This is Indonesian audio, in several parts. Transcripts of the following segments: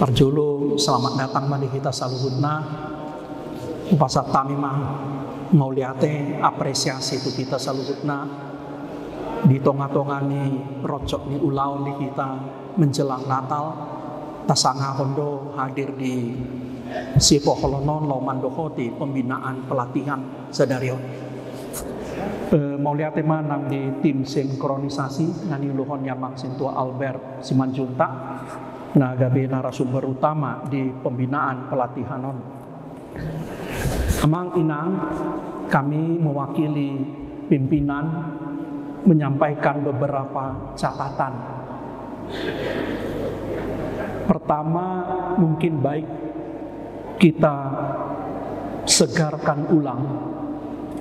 Parjolo, selamat datang mari kita saluhutna upasat tamimah mauliate apresiasi itu kita saluhutna di tonga-tonga ni rocok ni ulau ni kita menjelang Natal tasanga hondo hadir di Sipo Holonon Laumandohoti pembinaan pelatihan sedarion mauliate manang di tim sinkronisasi ngani luhon yamang sintua Albert Simanjunta nah gabe narasumber utama di pembinaan pelatihanon. Amang inang kami mewakili pimpinan menyampaikan beberapa catatan. Pertama, mungkin baik kita segarkan ulang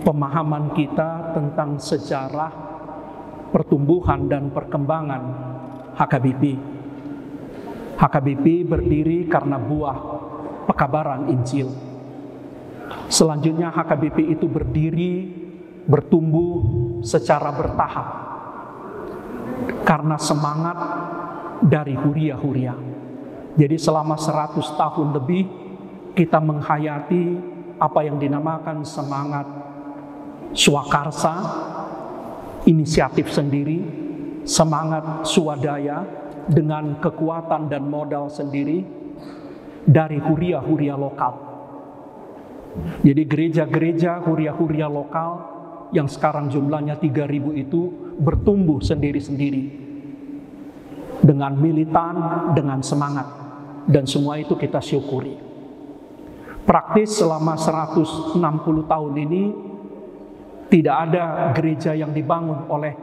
pemahaman kita tentang sejarah pertumbuhan dan perkembangan HKBP. HKBP berdiri karena buah pekabaran Injil. Selanjutnya HKBP itu berdiri, bertumbuh secara bertahap karena semangat dari huria-huria. Jadi selama 100 tahun lebih kita menghayati apa yang dinamakan semangat swakarsa, inisiatif sendiri, semangat swadaya, dengan kekuatan dan modal sendiri dari huria-huria lokal. Jadi gereja-gereja huria-huria lokal yang sekarang jumlahnya 3.000 itu bertumbuh sendiri-sendiri dengan militan, dengan semangat, dan semua itu kita syukuri. Praktis selama 160 tahun ini tidak ada gereja yang dibangun oleh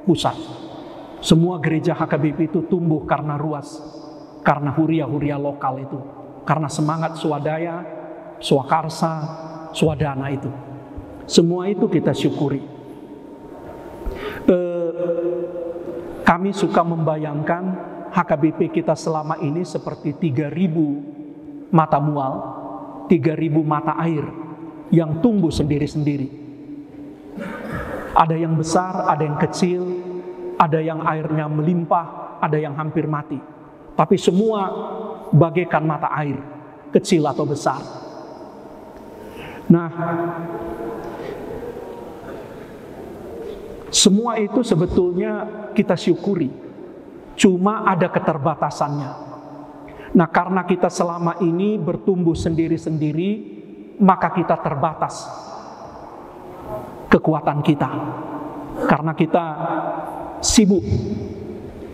pusat. Semua gereja HKBP itu tumbuh karena ruas, karena huria-huria lokal itu, karena semangat swadaya, swakarsa, swadana itu. Semua itu kita syukuri. Kami suka membayangkan HKBP kita selama ini seperti 3.000 mata mual, 3.000 mata air yang tumbuh sendiri-sendiri. Ada yang besar, ada yang kecil, ada yang airnya melimpah, ada yang hampir mati. Tapi semua bagaikan mata air, kecil atau besar. Nah, semua itu sebetulnya kita syukuri. Cuma ada keterbatasannya. Nah, karena kita selama ini bertumbuh sendiri-sendiri, maka kita terbatas kekuatan kita. Karena kita sibuk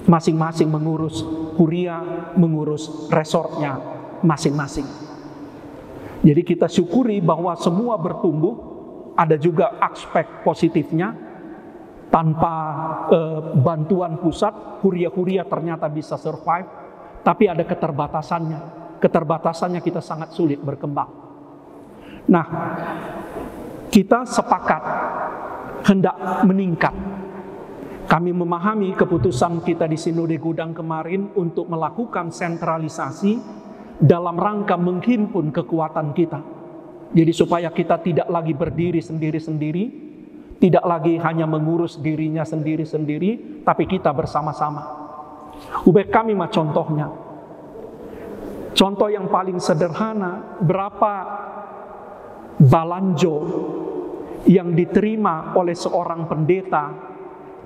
masing-masing mengurus huria, mengurus resortnya masing-masing. Jadi kita syukuri bahwa semua bertumbuh, ada juga aspek positifnya. Tanpa bantuan pusat, huria-huria ternyata bisa survive, tapi ada keterbatasannya. Keterbatasannya kita sangat sulit berkembang. Nah, kita sepakat hendak meningkat. Kami memahami keputusan kita di Sinode Gudang kemarin untuk melakukan sentralisasi dalam rangka menghimpun kekuatan kita. Jadi supaya kita tidak lagi berdiri sendiri-sendiri, tidak lagi hanya mengurus dirinya sendiri-sendiri, tapi kita bersama-sama. Ubek kami mah contohnya. Contoh yang paling sederhana, berapa balanjo yang diterima oleh seorang pendeta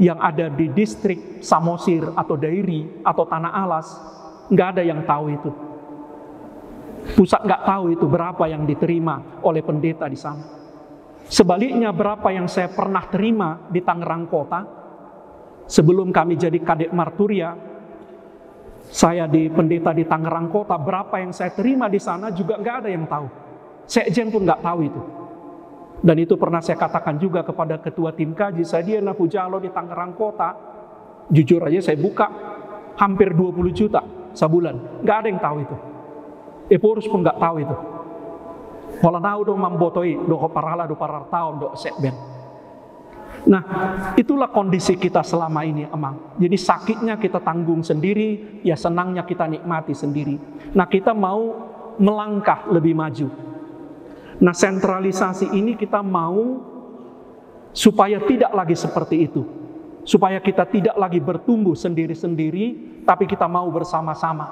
yang ada di distrik Samosir atau Dairi atau Tanah Alas, nggak ada yang tahu itu. Pusat nggak tahu itu berapa yang diterima oleh pendeta di sana. Sebaliknya berapa yang saya pernah terima di Tangerang Kota, sebelum kami jadi Kadek Marturia, saya di pendeta di Tangerang Kota, berapa yang saya terima di sana juga nggak ada yang tahu. Sekjen pun nggak tahu itu. Dan itu pernah saya katakan juga kepada ketua tim kaji, saya dia Napujalo di Tangerang Kota, jujur aja saya buka hampir 20 juta sebulan, nggak ada yang tahu itu. Epurus pun nggak tahu itu. Walau do mambotoi do parala do parar tahun do sekben. Nah, itulah kondisi kita selama ini, emang. Jadi sakitnya kita tanggung sendiri, ya senangnya kita nikmati sendiri. Nah, kita mau melangkah lebih maju. Nah, sentralisasi ini kita mau supaya tidak lagi seperti itu. Supaya kita tidak lagi bertumbuh sendiri-sendiri, tapi kita mau bersama-sama.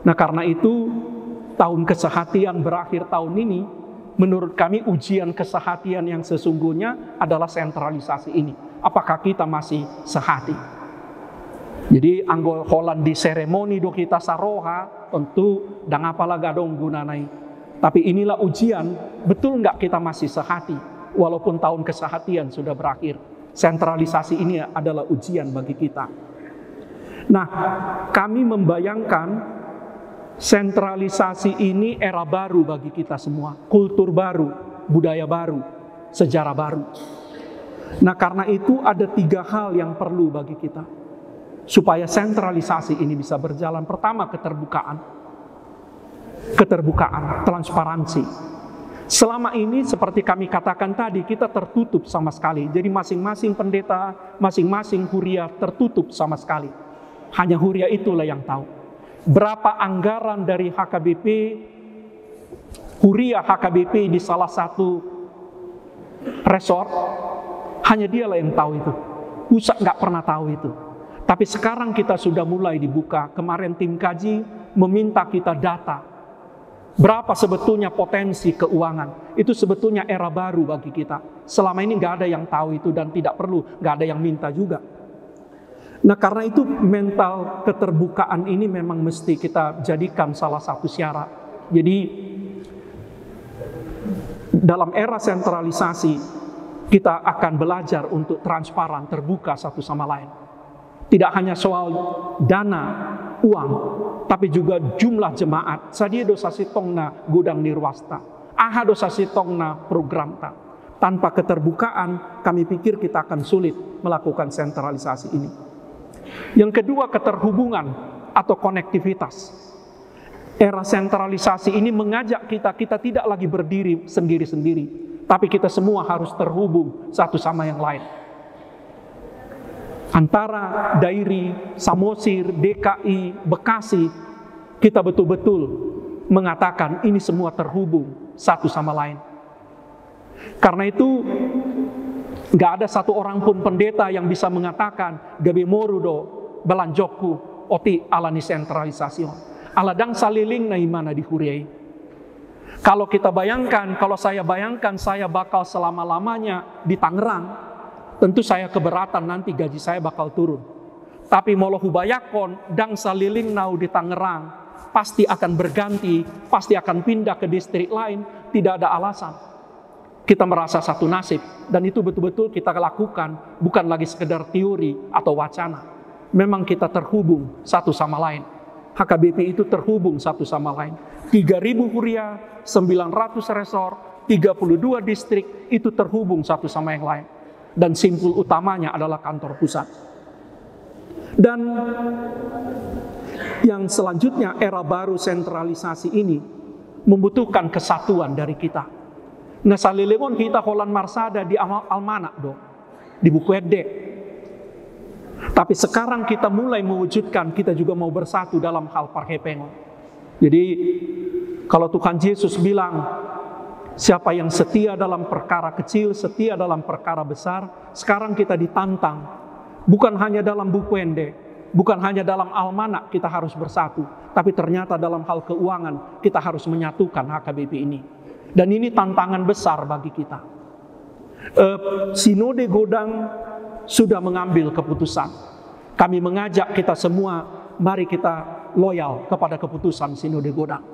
Nah karena itu, tahun kesehatian berakhir tahun ini, menurut kami ujian kesehatian yang sesungguhnya adalah sentralisasi ini. Apakah kita masih sehati? Jadi anggol Holland di seremoni do kita saroha, tentu dan apalah gadong gunanai. Tapi inilah ujian, betul nggak kita masih sehati? Walaupun tahun kesehatian sudah berakhir. Sentralisasi ini adalah ujian bagi kita. Nah, kami membayangkan sentralisasi ini era baru bagi kita semua. Kultur baru, budaya baru, sejarah baru. Nah karena itu ada 3 hal yang perlu bagi kita supaya sentralisasi ini bisa berjalan. Pertama, keterbukaan, transparansi. Selama ini seperti kami katakan tadi, kita tertutup sama sekali. Jadi masing-masing pendeta, masing-masing huria tertutup sama sekali. Hanya huria itulah yang tahu. Berapa anggaran dari HKBP, huria HKBP di salah satu resort, hanya dialah yang tahu itu. Pusat nggak pernah tahu itu. Tapi sekarang kita sudah mulai dibuka. Kemarin tim kaji meminta kita data. Berapa sebetulnya potensi keuangan. Itu sebetulnya era baru bagi kita. Selama ini nggak ada yang tahu itu dan tidak perlu, nggak ada yang minta juga. Nah karena itu mental keterbukaan ini memang mesti kita jadikan salah satu syarat. Jadi dalam era sentralisasi kita akan belajar untuk transparan, terbuka satu sama lain. Tidak hanya soal dana, uang, tapi juga jumlah jemaat. Sadia dosa sitongna gudang nirwasta, aha dosa sitongna program ta. Tanpa keterbukaan, kami pikir kita akan sulit melakukan sentralisasi ini. Yang kedua, keterhubungan atau konektivitas. Era sentralisasi ini mengajak kita tidak lagi berdiri sendiri-sendiri, tapi kita semua harus terhubung satu sama yang lain. Antara Dairi, Samosir, DKI, Bekasi, kita betul-betul mengatakan ini semua terhubung satu sama lain. Karena itu nggak ada satu orang pun pendeta yang bisa mengatakan gabe morudo belanjokku oti alani sentralisasi. Aladang saliling na imana di huriai. Kalau kita bayangkan, kalau saya bayangkan saya bakal selama-lamanya di Tangerang, tentu saya keberatan nanti gaji saya bakal turun. Tapi molohu bayakon dang saliling nau di Tangerang pasti akan berganti, pasti akan pindah ke distrik lain, tidak ada alasan. Kita merasa satu nasib, dan itu betul-betul kita lakukan, bukan lagi sekedar teori atau wacana. Memang kita terhubung satu sama lain. HKBP itu terhubung satu sama lain. 3.000 huria, 900 resor, 32 distrik, itu terhubung satu sama yang lain. Dan simpul utamanya adalah kantor pusat. Dan yang selanjutnya, era baru sentralisasi ini membutuhkan kesatuan dari kita. Nah salilemon kita Holland Marsada di Almanak do, di buku Ede. Tapi sekarang kita mulai mewujudkan, kita juga mau bersatu dalam hal parhepengon. Jadi kalau Tuhan Yesus bilang, siapa yang setia dalam perkara kecil, setia dalam perkara besar, sekarang kita ditantang. Bukan hanya dalam buku Ede, bukan hanya dalam Almanak kita harus bersatu, tapi ternyata dalam hal keuangan kita harus menyatukan HKBP ini. Dan ini tantangan besar bagi kita. Sinode Godang sudah mengambil keputusan. Kami mengajak kita semua, mari kita loyal kepada keputusan Sinode Godang.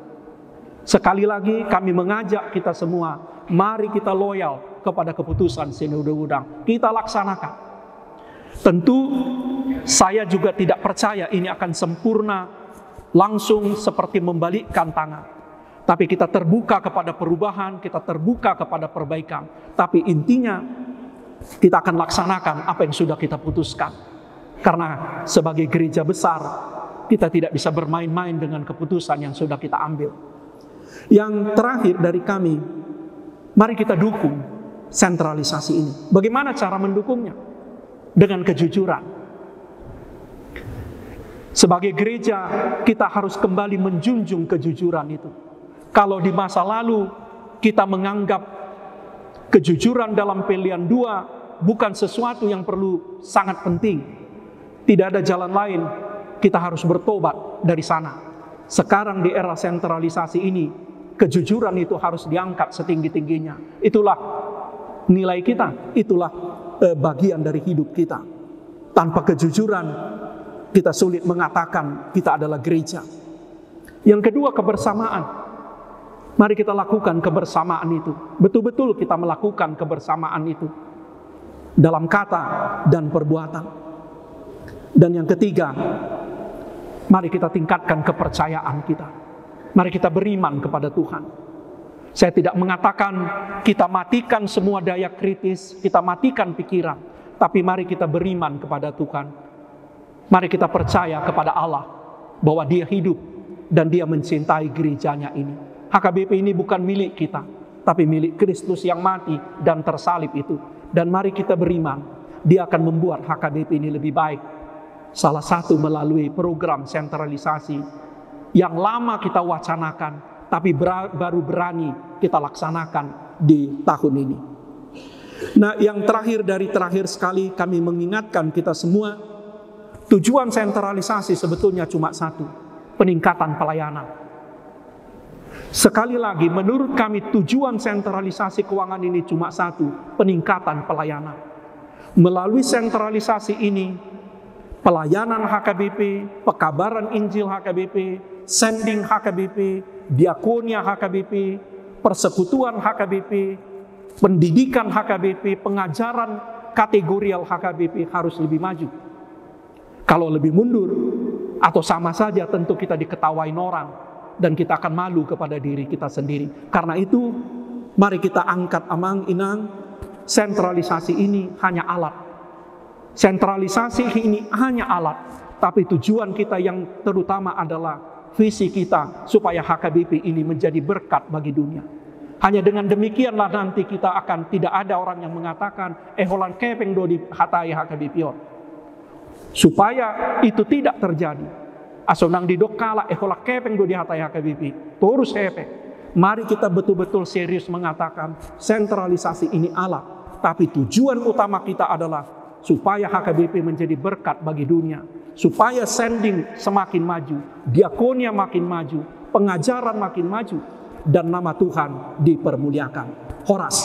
Sekali lagi kami mengajak kita semua, mari kita loyal kepada keputusan Sinode Godang. Kita laksanakan. Tentu saya juga tidak percaya ini akan sempurna langsung seperti membalikkan tangan. Tapi kita terbuka kepada perubahan, kita terbuka kepada perbaikan. Tapi intinya kita akan laksanakan apa yang sudah kita putuskan. Karena sebagai gereja besar, kita tidak bisa bermain-main dengan keputusan yang sudah kita ambil. Yang terakhir dari kami, mari kita dukung sentralisasi ini. Bagaimana cara mendukungnya? Dengan kejujuran. Sebagai gereja, kita harus kembali menjunjung kejujuran itu. Kalau di masa lalu kita menganggap kejujuran dalam pilihan 2 bukan sesuatu yang perlu sangat penting, tidak ada jalan lain, kita harus bertobat dari sana. Sekarang di era sentralisasi ini, kejujuran itu harus diangkat setinggi-tingginya. Itulah nilai kita, itulah bagian dari hidup kita. Tanpa kejujuran, kita sulit mengatakan kita adalah gereja. Yang kedua, kebersamaan. Mari kita lakukan kebersamaan itu. Betul-betul kita melakukan kebersamaan itu dalam kata dan perbuatan. Dan yang ketiga, mari kita tingkatkan kepercayaan kita. Mari kita beriman kepada Tuhan. Saya tidak mengatakan kita matikan semua daya kritis, kita matikan pikiran, tapi mari kita beriman kepada Tuhan. Mari kita percaya kepada Allah bahwa Dia hidup dan Dia mencintai gerejanya ini. HKBP ini bukan milik kita, tapi milik Kristus yang mati dan tersalib itu. Dan mari kita beriman, Dia akan membuat HKBP ini lebih baik. Salah satu melalui program sentralisasi yang lama kita wacanakan, tapi baru berani kita laksanakan di tahun ini. Nah, yang terakhir dari terakhir sekali, kami mengingatkan kita semua, tujuan sentralisasi sebetulnya cuma satu, peningkatan pelayanan. Sekali lagi, menurut kami tujuan sentralisasi keuangan ini cuma satu, peningkatan pelayanan. Melalui sentralisasi ini, pelayanan HKBP, pekabaran Injil HKBP, sending HKBP, diakonia HKBP, persekutuan HKBP, pendidikan HKBP, pengajaran kategorial HKBP harus lebih maju. Kalau lebih mundur atau sama saja, tentu kita diketawain orang dan kita akan malu kepada diri kita sendiri. Karena itu, mari kita angkat amang-inang, sentralisasi ini hanya alat. Sentralisasi ini hanya alat, tapi tujuan kita yang terutama adalah visi kita supaya HKBP ini menjadi berkat bagi dunia. Hanya dengan demikianlah nanti kita akan tidak ada orang yang mengatakan holan kepeng do di hatai HKBP. Supaya itu tidak terjadi, asonang di dokala holan kepeng do di hatai HKBP. Terus mari kita betul-betul serius mengatakan sentralisasi ini alat, tapi tujuan utama kita adalah supaya HKBP menjadi berkat bagi dunia, supaya sending semakin maju, diakonia makin maju, pengajaran makin maju, dan nama Tuhan dipermuliakan. Horas.